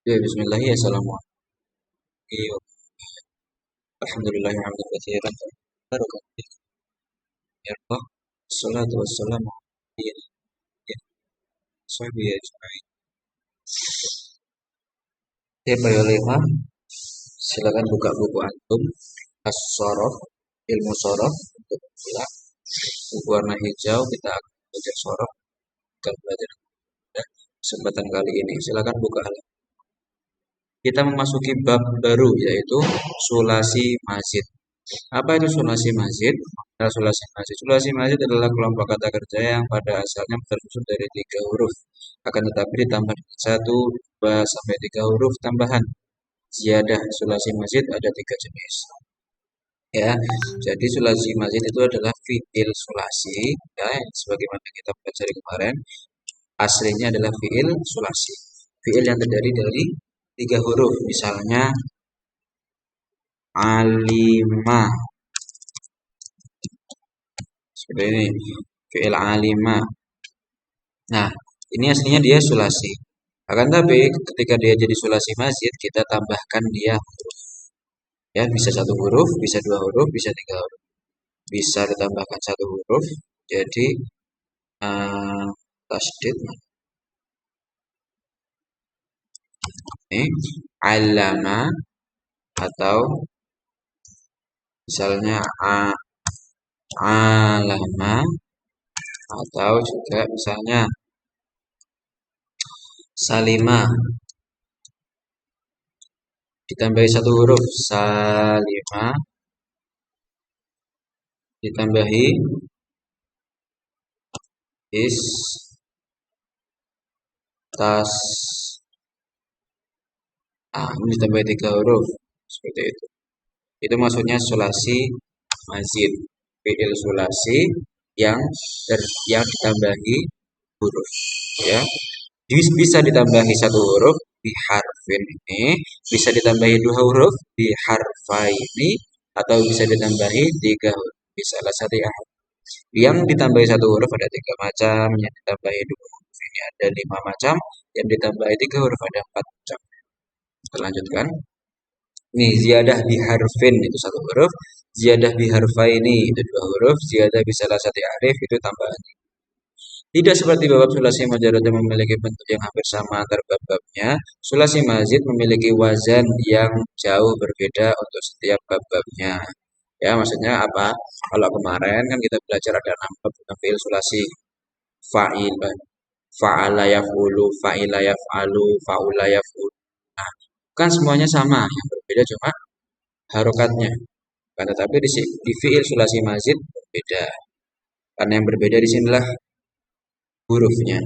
Ya, bismillahirrahmanirrahim. Assalamualaikum. Alhamdulillah hamdan katsiran barakallahu fiik. Ya Allah. Wassalatu wassalamu ala nabiyyina sahbihi ajma'in. Ya, Pak, silakan buka buku antum As-Sorof, ilmu sorof untuk pemula. Buku warna hijau kita akan belajar sorof, akan belajar kesempatan kali ini. Silakan buka halaman. Kita memasuki bab baru yaitu sulasi mazid. Apa itu sulasi mazid? Sulasi mazid. Sulasi mazid adalah kelompok kata kerja yang pada asalnya tersusun dari 3 huruf, akan tetapi ditambah dengan 1, 2, sampai 3 huruf tambahan. Ziyadah sulasi mazid ada 3 jenis. Ya, jadi sulasi mazid itu adalah fiil sulasi, ya, sebagaimana kita pelajari kemarin. Aslinya adalah fiil sulasi. Fiil yang terdiri dari 3 huruf, misalnya alima. Seperti ini, fi'il alima. Nah, ini aslinya dia sulasi. Akan tapi ketika dia jadi sulasi mazid, kita tambahkan dia huruf. Ya, bisa 1 huruf, bisa 2 huruf, bisa 3 huruf. Bisa ditambahkan 1 huruf, jadi tasdid. Ini alama atau misalnya alama atau juga misalnya salima ditambahi 1 huruf, salima ditambahi is tas ini ditambahi 3 huruf seperti itu. Itu maksudnya sulasi mazid, fi'il sulasi yang ditambahi huruf, ya. Bisa ditambahi 1 huruf di harfin ini, bisa ditambahi 2 huruf di harfaini, atau bisa ditambahi 3 huruf. Bisa salah satu yang ditambahi 1 huruf ada 3 macam, yang ditambahi 2 huruf ini ada 5 macam, yang ditambahi 3 huruf ada 4 macam. Kita lanjutkan. Nih, ziyadah bi harfin itu 1 huruf, ziyadah bi harfaini itu 2 huruf, ziyadah bi salah satu alif itu tambahan. Tidak seperti bab sulasi majarud yang memiliki bentuk yang hampir sama antar bab-babnya, sulasi mazid memiliki wazan yang jauh berbeda untuk setiap bab-babnya. Ya, maksudnya apa? Kalau kemarin kan kita belajar ada 6 bab tentang fi'il sulasi. Fa'il, fa'ala yaf'ulu, fa'ila yaf'alu, fa'ula yaf'ulu. Nah, kan semuanya sama, yang berbeda cuma harokatnya. Kan tetapi di fi'il sulasi mazid berbeda. Karena yang berbeda di sinilah hurufnya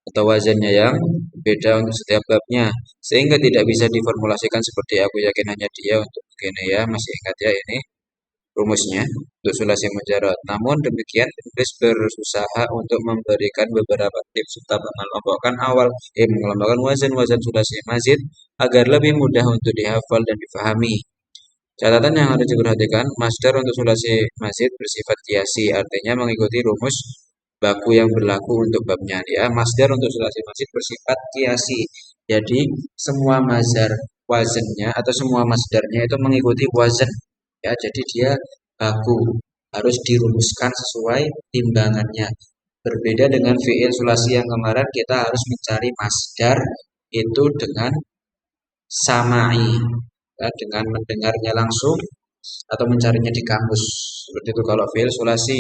atau wazannya yang beda untuk setiap babnya, sehingga tidak bisa diformulasikan seperti aku yakin hanya dia untuk begini, ya. Masih ingat ya ini rumusnya untuk sulasi mujarad. Namun demikian penulis berusaha untuk memberikan beberapa tips serta mengelompokkan wazan-wazan sulasi mazid agar lebih mudah untuk dihafal dan difahami. Catatan yang harus diperhatikan, masdar untuk sulasi mazid bersifat kiasi, artinya mengikuti rumus baku yang berlaku untuk babnya, ya. Masdar untuk sulasi mazid bersifat kiasi. Jadi semua mazhar wazannya atau semua masdarnya itu mengikuti wazan, ya. Jadi dia baku, harus dirumuskan sesuai timbangannya. Berbeda dengan fi'il sulasi yang kemarin kita harus mencari masdar itu dengan samai, ya, dengan mendengarnya langsung atau mencarinya di kamus. Seperti itu kalau fi'il sulasi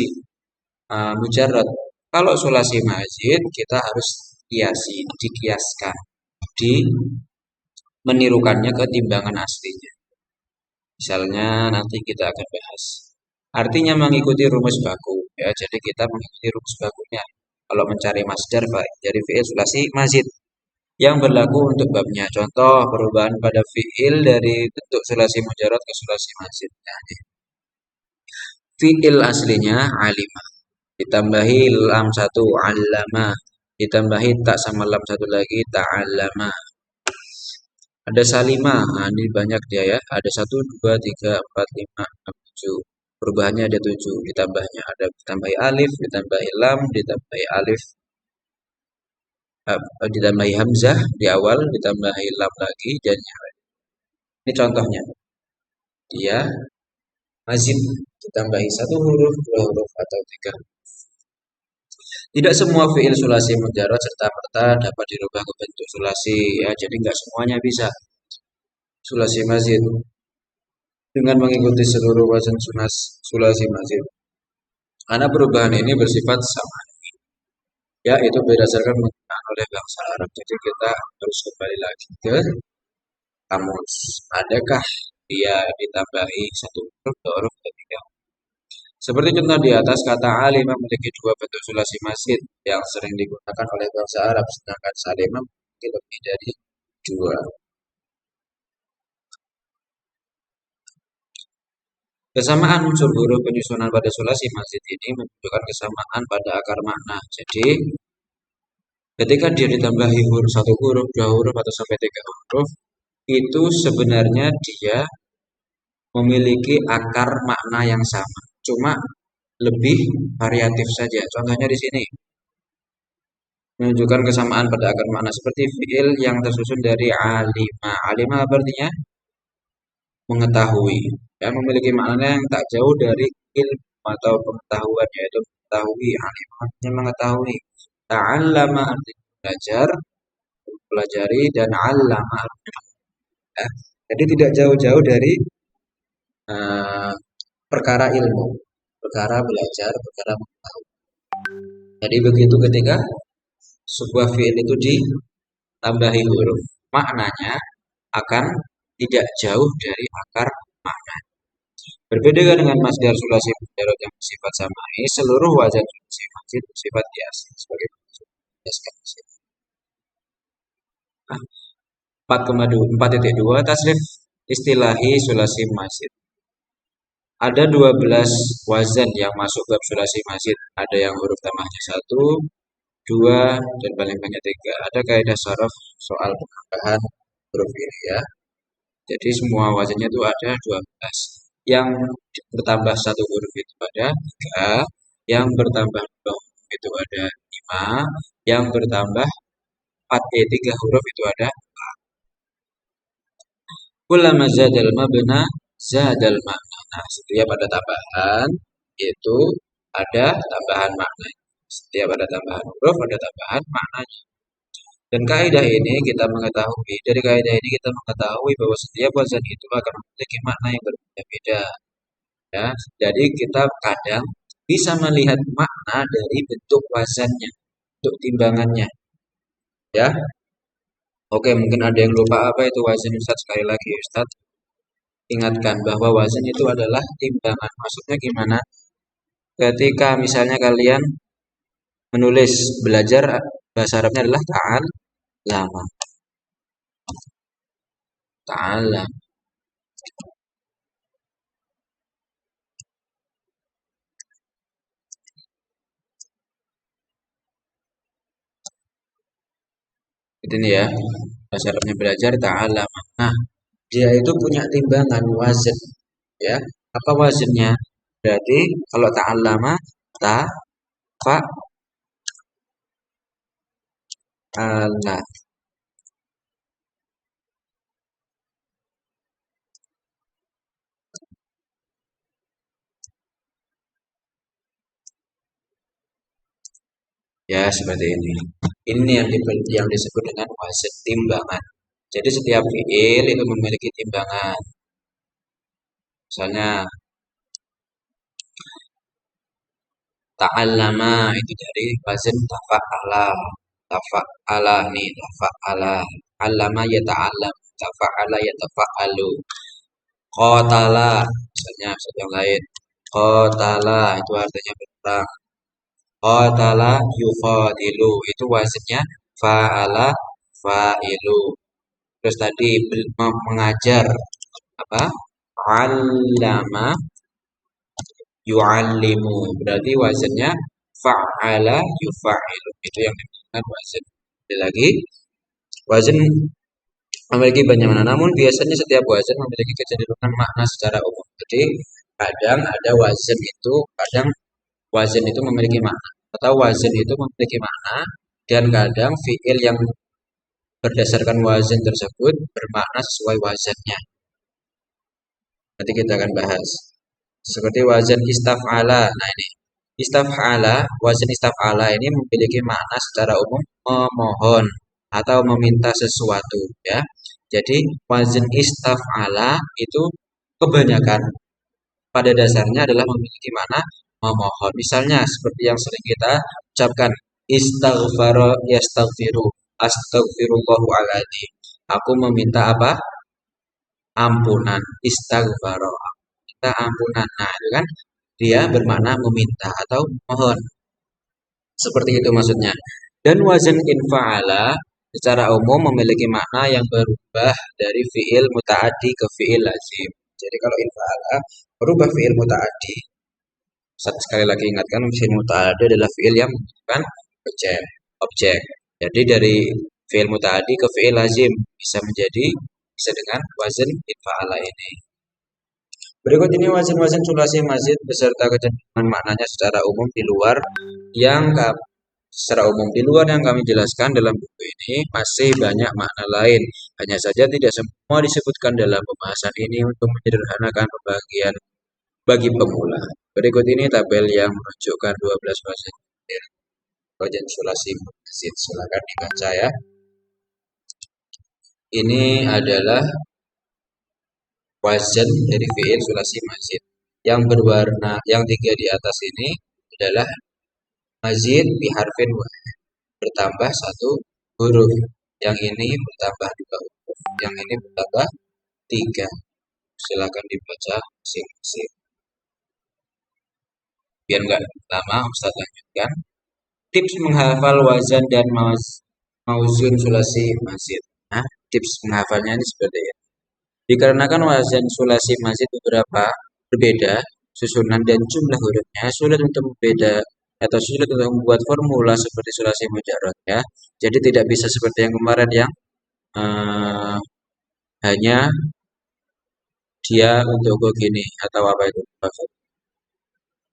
mujarrad. Kalau sulasi mazid kita harus dikiaskan, menirukannya ke timbangan aslinya. Misalnya nanti kita akan bahas. Artinya mengikuti rumus baku, ya. Jadi kita mengikuti rumus bakunya. Kalau mencari masdar baik dari fi'il sulasi mazid yang berlaku untuk babnya. Contoh perubahan pada fi'il dari bentuk sulasi mujarrad ke sulasi mazid. Nah, fi'il aslinya alimah, ditambahi lam 1 allama, ditambahi tak sama lam 1 lagi ta'allama. Ada salimah, nah ini banyak dia, ya. Ada 1, 2, 3, 4, 5, 6, 7. Perubahannya ada 7, ditambahnya ada ditambahi alif, ditambahi lam, ditambahi alif, ditambahi hamzah di awal, ditambahi lam lagi dan yang lain. Ini contohnya. Dia mazid ditambahi satu huruf, dua huruf atau tiga. Tidak semua fiil sulasi mujarad serta merta dapat dirubah ke bentuk sulasi ya. Jadi nggak semuanya bisa sulasi mazid dengan mengikuti seluruh wazan sulasi mazid. Karena perubahan ini bersifat sama. Ya, itu berdasarkan penggunaan oleh bangsa Arab. Jadi kita harus kembali lagi ke kamus. Adakah dia ditambahi satu huruf, dua huruf, atau tiga? Seperti contoh di atas, kata alim memiliki dua bentuk sulasi mazid yang sering digunakan oleh bangsa Arab, sedangkan salim memiliki lebih dari dua. Kesamaan unsur huruf penyusunan pada sulasi mazid ini menunjukkan kesamaan pada akar makna. Jadi, ketika dia ditambahi huruf satu huruf, dua huruf, atau sampai tiga huruf, itu sebenarnya dia memiliki akar makna yang sama, cuma lebih variatif saja. Contohnya di sini menunjukkan kesamaan pada akar makna seperti fiil yang tersusun dari alima. Alima artinya mengetahui, ya, memiliki makna yang tak jauh dari ilmu atau pengetahuan, yaitu mengetahui. Alima artinya mengetahui. Ta'allama artinya belajar, pelajari, dan allama, ya. Jadi tidak jauh-jauh dari perkara ilmu, perkara belajar, perkara mengetahui. Jadi begitu ketika sebuah fiil itu ditambahi huruf, maknanya akan tidak jauh dari akar makna. Berbeda dengan masdar sulasi mujarad yang bersifat samai, seluruh wazan sulasi mazid bersifat kiasi sebagai kiaskan. 4,2 tasrif istilahi sulasi mazid. Ada 12 wazan yang masuk bab sulasi mazid. Ada yang huruf tamahnya 1, 2, dan paling banyak 3. Ada kaidah sharaf soal penambahan huruf ini ya. Jadi semua wazannya itu ada 12. Yang bertambah satu huruf itu ada 3, yang bertambah 2 huruf itu ada 5, yang bertambah 3 huruf itu ada 4. Kullama zadal mabna zadal makna. Nah, setiap ada tambahan itu ada tambahan makna. Setiap ada tambahan huruf ada tambahan maknanya. Dan kaidah ini kita mengetahui, dari kaidah ini kita mengetahui bahwa setiap wazan itu akan memiliki makna yang berbeda-beda. Ya, jadi kita kadang bisa melihat makna dari bentuk wazannya, bentuk timbangannya. Ya. Oke, mungkin ada yang lupa apa itu wazan Ustaz. Sekali lagi Ustaz ingatkan bahwa wazan itu adalah timbangan. Maksudnya gimana? Ketika misalnya kalian menulis, belajar bahasa Arabnya adalah ta'allama. Ta'allam. Itu nih ya. Bahasa Arabnya belajar ta'allama. Nah, dia itu punya timbangan wazan, ya. Apa wazannya? Berarti kalau ta'allama ta fa ala. Ya, seperti ini. Ini yang disebut dengan wazan timbangan. Jadi setiap fiil itu memiliki timbangan. Misalnya ta'allama itu dari wazan tafa'ala. Tafa'ala nih, tafa'ala. Allama ya ta'allam, tafa'ala ya tafa'alu. Qatala misalnya yang lain. Qatala itu artinya berperang. Qatala yuqatilu itu wazannya fa'ala fa'ilu. Terus tadi mengajar apa? Allama yu'allimu. Berarti wazannya fa'ala yufa'ilu. Itu yang dinamakan wazan. Ada lagi wazan memiliki banyak makna. Namun biasanya setiap wazan memiliki kecenderungan makna secara umum. Jadi kadang ada wazan itu, kadang wazan itu memiliki makna. Atau wazan itu memiliki makna Dan kadang fiil yang berdasarkan wazan tersebut bermakna sesuai wazannya. Nanti kita akan bahas. Seperti wazan istaf'ala. Nah ini, istaf'ala, wazan istaf'ala ini memiliki makna secara umum memohon atau meminta sesuatu, ya. Jadi wazan istaf'ala itu kebanyakan pada dasarnya adalah memiliki makna memohon. Misalnya seperti yang sering kita ucapkan, istaghfara yastaghfiru, astaghfirullahaladzim. Aku meminta apa? Ampunan. Istaghfara, minta ampunan. Nah, itu kan dia bermakna meminta atau mohon. Seperti itu maksudnya. Dan wazan infa'ala secara umum memiliki makna yang berubah dari fiil muta'addi ke fiil lazim. Jadi kalau infa'ala berubah fiil muta'addi. Sekali lagi ingatkan, fiil muta'addi adalah fiil yang menunjukkan objek. Jadi dari fiil muta'addi ke fiil lazim bisa dengan wazan infa'ala ini. Berikut ini wazan-wazan sulasi mazid beserta kecenderungan maknanya secara umum di luar yang kami jelaskan dalam buku ini. Masih banyak makna lain, hanya saja tidak semua disebutkan dalam pembahasan ini untuk menyederhanakan pembagian bagi pemula. Berikut ini tabel yang menunjukkan 12 wazan sulasi mazid. Silakan dibaca ya. Ini adalah wazan dari fiil sulasi mazid. Yang berwarna yang 3 di atas ini adalah mazid biharfin bertambah 1 huruf. Yang ini bertambah 2 huruf. Yang ini bertambah 3. Silakan dibaca masing-masing. Biar nggak lama, Ustaz lanjutkan. Tips menghafal wazan dan mauzun sulasi mazid. Nah, tips menghafalnya ini seperti ini. Dikarenakan wazan sulasi mazid berbeda susunan dan jumlah hurufnya, sulit untuk membuat formula seperti sulasi mujarrad, ya. Jadi tidak bisa seperti yang kemarin yang hanya dia untuk begini atau apa itu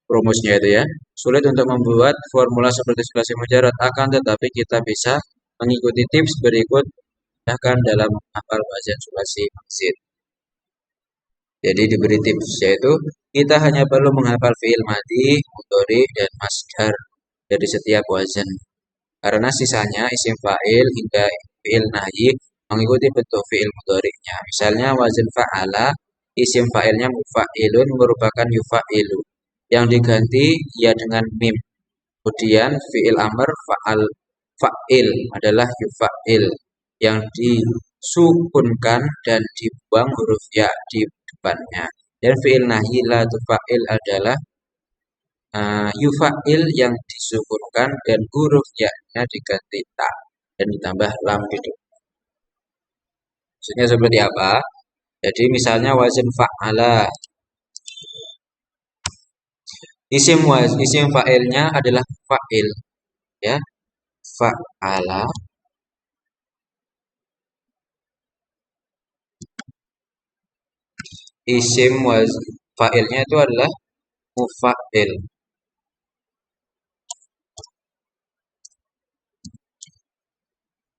rumusnya itu, ya. Sulit untuk membuat formula seperti sulasi mujarrad, akan tetapi kita bisa mengikuti tips berikut bahkan dalam menghafal wazan sulasi mazid. Jadi diberi tips, yaitu kita hanya perlu menghafal fiil madhi, mudhari, dan masdar dari setiap wazan. Karena sisanya isim fa'il hingga fiil nahyi mengikuti bentuk fiil mudhari'nya. Misalnya wazan fa'ala, isim fa'ilnya mufa'ilun merupakan yufa'ilu yang diganti ya dengan mim. Kemudian fiil amr fa'il adalah yufa'il yang disukunkan dan dibuang huruf ya di depannya. Dan fiil nahyi la tufa'il adalah yufa'il yang disukunkan dan huruf ya-nya diganti ta dan ditambah lam di depan. Maksudnya seperti apa? Jadi misalnya wazan fa'ala, isim fa'ilnya adalah fa'il, ya. Fa'ala isim fa'ilnya itu adalah mufa'il.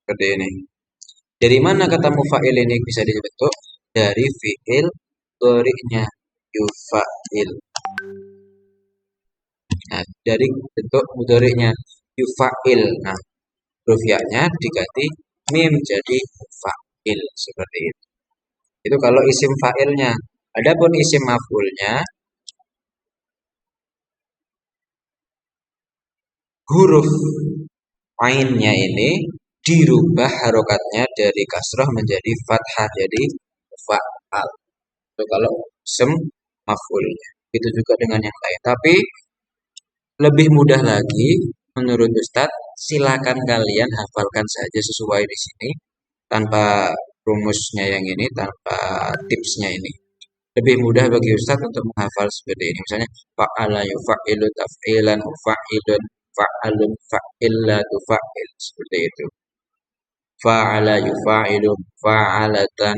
Seperti ini. Dari mana kata mufa'il ini bisa dibentuk? Dari fi'il mudhari'nya yufa'il. Nah, dari bentuk mudhari'nya yufa'il. Nah, huruf ya-nya diganti mim jadi fa'il, seperti itu. Itu kalau isim fa'ilnya. Adapun isim maf'ulnya, huruf ainnya ini dirubah harokatnya dari kasroh menjadi fathah, jadi fa'al. Itu kalau isim maf'ulnya. Itu juga dengan yang lain. Tapi lebih mudah lagi menurut Ustadz, silakan kalian hafalkan saja sesuai di sini tanpa rumusnya yang ini, tanpa tipsnya ini. Lebih mudah bagi Ustadz untuk menghafal seperti ini. Misalnya fa'ala yufa'ilu taf'ilan fa'ilun fa'alun fa'illatu fa'il, seperti itu. Fa'ala yufa'ilu fa'alatan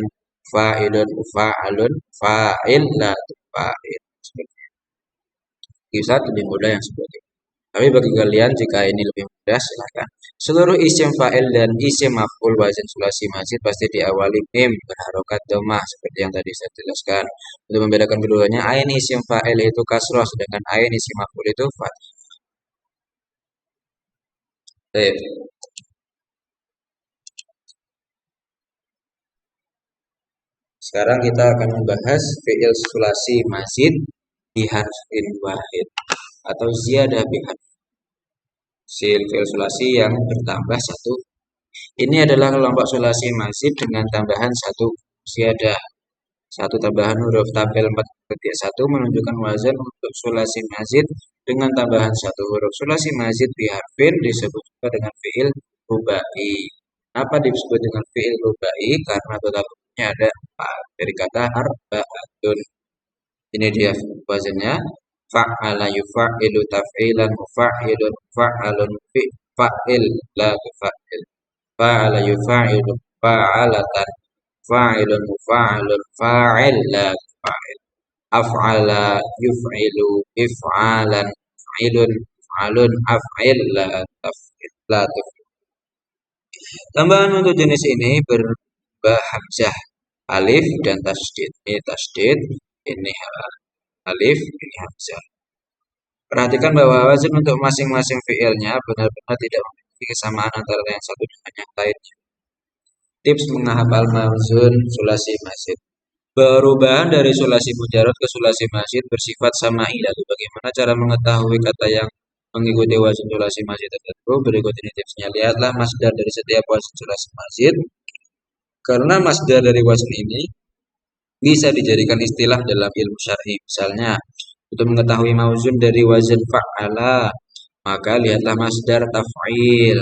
fa'ilun fa'alun fa'illatu fa'il, seperti itu. Ustadz lebih mudah yang seperti itu. Tapi bagi kalian jika ini lebih mudah silakan. Seluruh isim fa'il dan isim maf'ul wazan sulasi mazid pasti diawali mim berharokat dhammah seperti yang tadi saya jelaskan. Untuk membedakan keduanya, ain isim fa'il itu kasroh sedangkan ain isim maf'ul itu fathah. Baik. Sekarang kita akan membahas fi'il sulasi mazid bi harfin wahid atau ziyadah bi fi'il sulasi yang bertambah satu. Ini adalah kelompok sulasi mazid dengan tambahan satu ziyadah. Satu tambahan huruf tampil 4 ketik 1 menunjukkan wazan untuk sulasi mazid dengan tambahan satu huruf. Sulasi mazid bi harfin disebut juga dengan fi'il rubai. Apa disebut dengan fi'il rubai? Karena total hurufnya ada 4 dari kata arba'atun. Ini dia wazannya fa'ala yufa'ilu taf'ilan mufa'ilun fa'alun fa'il la tufa'il fa'ala yufa'ilu fa'alatan fa'ilun mufa'ilun fa'il la tufa'il af'ala yuf'ilu if'alan fa'ilun fa'alun af'il la tufa'il la tufa'il. Tambahan untuk jenis ini berupa hamzah, alif dan tasdid. Ini tasdid, ini alif, ini hamzah. Perhatikan bahwa wazan untuk masing-masing fiilnya benar-benar tidak memiliki kesamaan antara yang satu dengan yang lainnya. Tips menghafal mawzun sulasi mazid. Perubahan dari sulasi mujarad ke sulasi mazid bersifat samai. Lalu bagaimana cara mengetahui kata yang mengikuti wazan sulasi mazid tertentu? Berikut ini tipsnya. Lihatlah masdar dari setiap wazan sulasi mazid. Karena masdar dari wazan ini bisa dijadikan istilah dalam ilmu syar'i. Misalnya, untuk mengetahui mauzun dari wazan fa'ala, maka lihatlah masdar taf'il.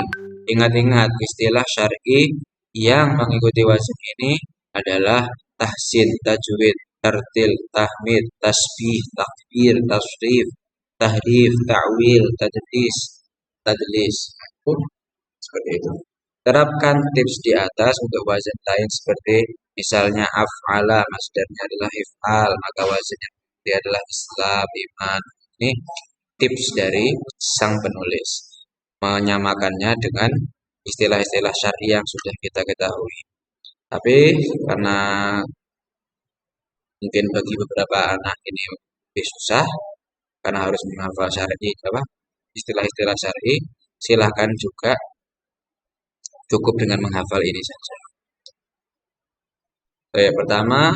Ingat-ingat istilah syar'i yang mengikuti wazan ini adalah tahsin, tajwid, tartil, tahmid, tasbih, takbir, tasrif, tahrif, ta'wil, tadlis. Seperti itu. Terapkan tips di atas untuk wazan lain seperti misalnya af'ala, masdarnya adalah if'al, maka wazannya dia adalah islam, iman. Ini tips dari sang penulis. Menyamakannya dengan istilah-istilah syar'i yang sudah kita ketahui. Tapi karena mungkin bagi beberapa anak ini lebih susah karena harus menghafal syar'i apa istilah-istilah syar'i, silahkan juga cukup dengan menghafal ini saja. Pertama,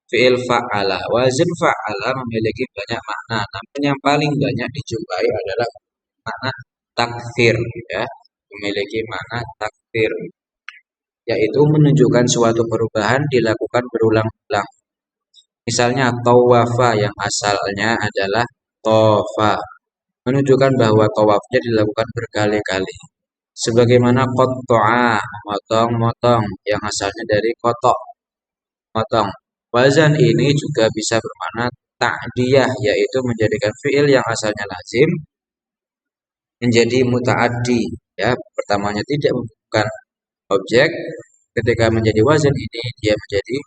fi'il fa'ala. Wazan fa'ala memiliki banyak makna, namun yang paling banyak dijumpai adalah makna takfir, ya. Memiliki makna takfir, yaitu menunjukkan suatu perubahan dilakukan berulang-ulang. Misalnya tawafa yang asalnya adalah tofa, menunjukkan bahwa tawafnya dilakukan berkali-kali. Sebagaimana qatto'a, motong-motong yang asalnya dari kotok, motong. Wazan ini juga bisa bermakna ta'diyah, yaitu menjadikan fi'il yang asalnya lazim menjadi muta'addi. Ya, pertamanya tidak membutuhkan objek, ketika menjadi wazan ini dia menjadi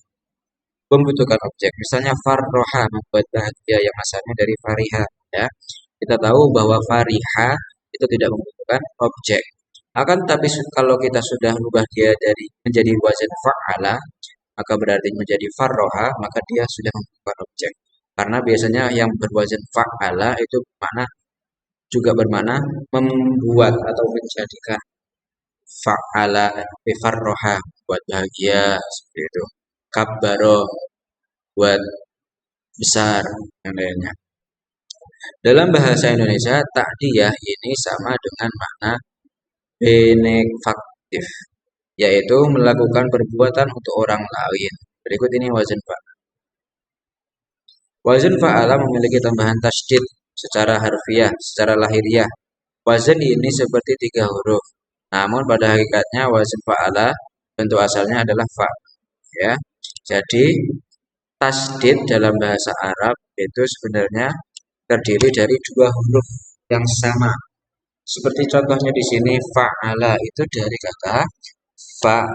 membutuhkan objek. Misalnya farroha, membuat bahagia yang asalnya dari fariha. Ya, kita tahu bahwa fariha itu tidak membutuhkan objek. Akan tapi kalau kita sudah merubah dia dari menjadi wazan fa'ala, maka berarti menjadi farroha, maka dia sudah membutuhkan objek. Karena biasanya yang berwazan fa'ala itu bermakna juga bermakna membuat atau menjadikan. Fa'ala farroha, buat bahagia seperti itu. Kabbaro, buat besar yang lainnya. Dalam bahasa Indonesia, ta'diyah ini sama dengan makna benefaktif, yaitu melakukan perbuatan untuk orang lain. Berikut ini wazan fa'ala. Wazan fa'ala memiliki tambahan tasdid secara harfiah, secara lahiriah. Wazan ini seperti 3 huruf. Namun pada hakikatnya wazan fa'ala bentuk asalnya adalah fa. Ya. Jadi tasdid dalam bahasa Arab itu sebenarnya terdiri dari 2 huruf yang sama. Seperti contohnya di sini fa'ala itu dari kata fa.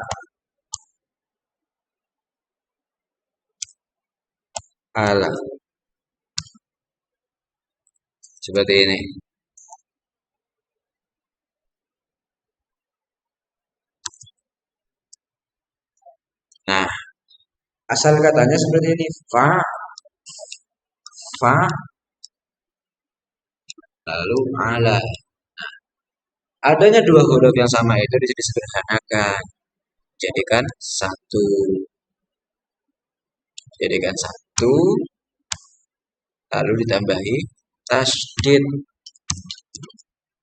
Ala. Seperti ini. Nah, asal katanya seperti ini. Fa, lalu ala. Adanya dua huruf yang sama itu disederhanakan. Jadikan satu. Jadikan satu, lalu ditambahi tasdid.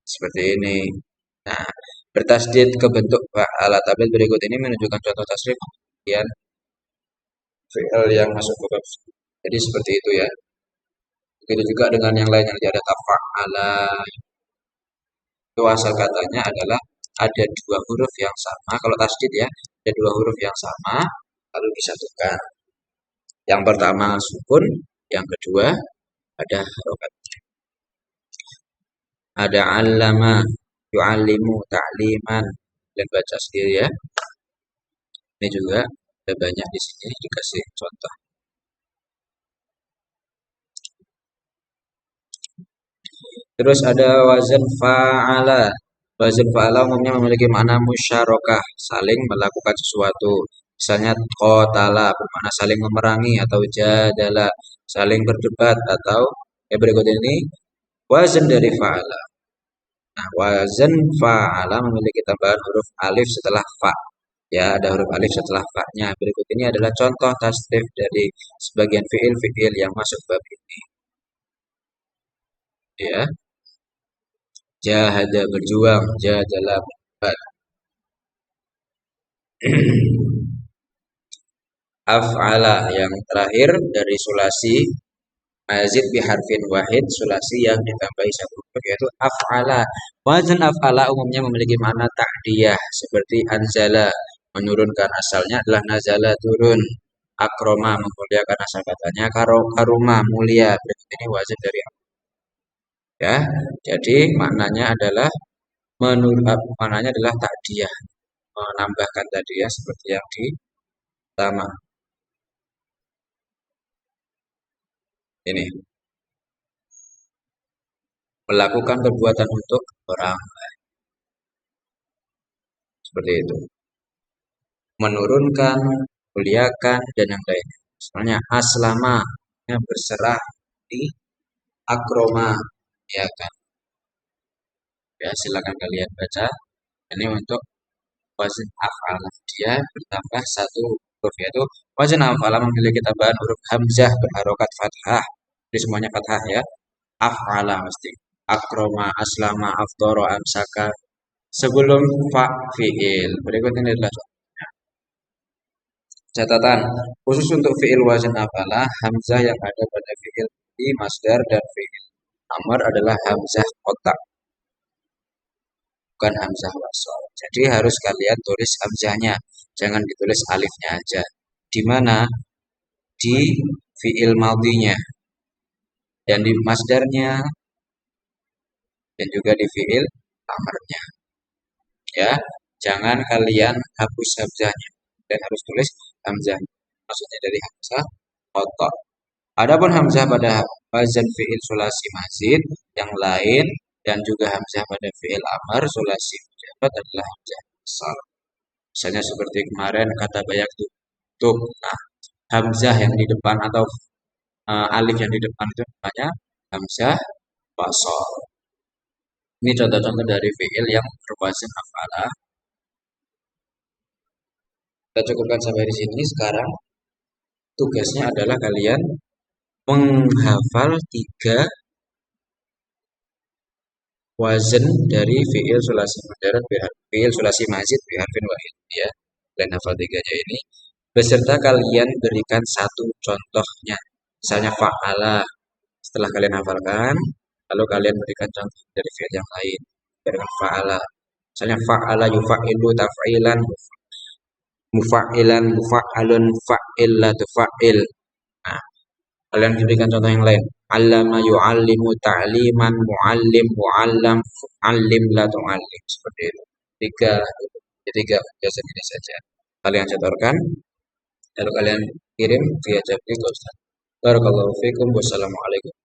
Seperti ini. Nah, bertasdid ke bentuk fa'ala. Tabel berikut ini menunjukkan contoh tasrif kemudian fi'il yang masuk ke bab. Jadi seperti itu ya. Begitu juga dengan yang lain yang ada tafa'ala. Itu asal katanya adalah ada dua huruf yang sama. Kalau tasdid ya, ada dua huruf yang sama lalu disatukan. Yang pertama sukun, yang kedua ada harokat. Ada allama, yu'allimu, ta'liman, dan baca sendiri ya. Ini juga ada banyak di sini dikasih contoh. Terus ada wazan fa'ala. Wazan fa'ala umumnya memiliki makna musyarakah, saling melakukan sesuatu. Misalnya qatala bermakna saling memerangi, atau jadala saling berdebat, atau berikut ini wazan dari fa'ala. Nah, wazan fa'ala memiliki tambahan huruf alif setelah fa. Ya, ada huruf alif setelah fa-nya. Berikut ini adalah contoh tasrif dari sebagian fiil-fiil yang masuk bab ini. Ya, jahada berjuang, jadalah berdebat. Af'ala yang terakhir dari sulasi mazid biharfin wahid, sulasi yang ditambahi satu huruf yaitu af'ala. Wazan af'ala umumnya memiliki makna ta'diyah seperti anzala, menurunkan, asalnya adalah nazala, turun. Akroma, memuliakan, asal katanya karuma, mulia. Berikut ini wazan dari ya. Jadi maknanya adalah maknanya adalah ta'diyah, menambahkan tadi ya, seperti yang di pertama. Ini melakukan perbuatan untuk orang lain. Seperti itu. Menurunkan, muliakan, dan yang lainnya. Misalnya aslama, yang berserah di akroma, ya kan. Ya, silakan kalian baca. Ini untuk wazan af'ala. Dia bertambah satu huruf, yaitu wazan af'ala memiliki tambahan huruf hamzah berharokat fathah. Jadi semuanya fathah ya. Af'ala mesti. Akroma, aslama, afdoro, amsaka. Sebelum fa fi'il. Berikut ini adalah catatan. Khusus untuk fi'il wazan af'ala, hamzah yang ada pada fi'il di masdar dan fi'il amr adalah hamzah kotak, bukan hamzah wasol. Jadi harus kalian tulis hamzahnya, jangan ditulis alifnya aja. Di mana? Di fi'il madhinya dan di masdarnya dan juga di fi'il amrnya. Ya, jangan kalian hapus hamzahnya dan harus tulis hamzah. Maksudnya dari hamzah kotak. Adapun hamzah pada wazan fi'il sulasi mazid yang lain dan juga hamzah pada fi'il amr sulasi mujarrad adalah hamzah wasal. Misalnya seperti kemarin kata bayak tutup. Nah, hamzah yang di depan atau alif yang di depan itu namanya hamzah wasal. Ini contoh-contoh dari fi'il yang berwazan af'ala. Kita cukupkan sampai di sini. Sekarang tugasnya adalah kalian menghafal 3 wazan dari fi'il sulasi mujarrad fi'il sulasi mazid biharfin wahid ya. Dan hafal 3-nya ini beserta kalian berikan satu contohnya. Misalnya fa'ala. Setelah kalian hafalkan, lalu kalian berikan contoh dari fi'il yang lain dengan fa'ala. Misalnya fa'ala yufa'ilu taf'ilan, mufa'ilan, mufa'alun, fa'illatu fa'il. Nah, kalian berikan contoh yang lain. Allama yu'allimu ta'liman, mu'allim, mu'allam, mu'allim, la tu'allim. Seperti itu. Tiga biasanya ini saja. Kalian setorkan, lalu kalian kirim via Jabri ke Ustaz. Barakallahu fiikum. Wassalamualaikum.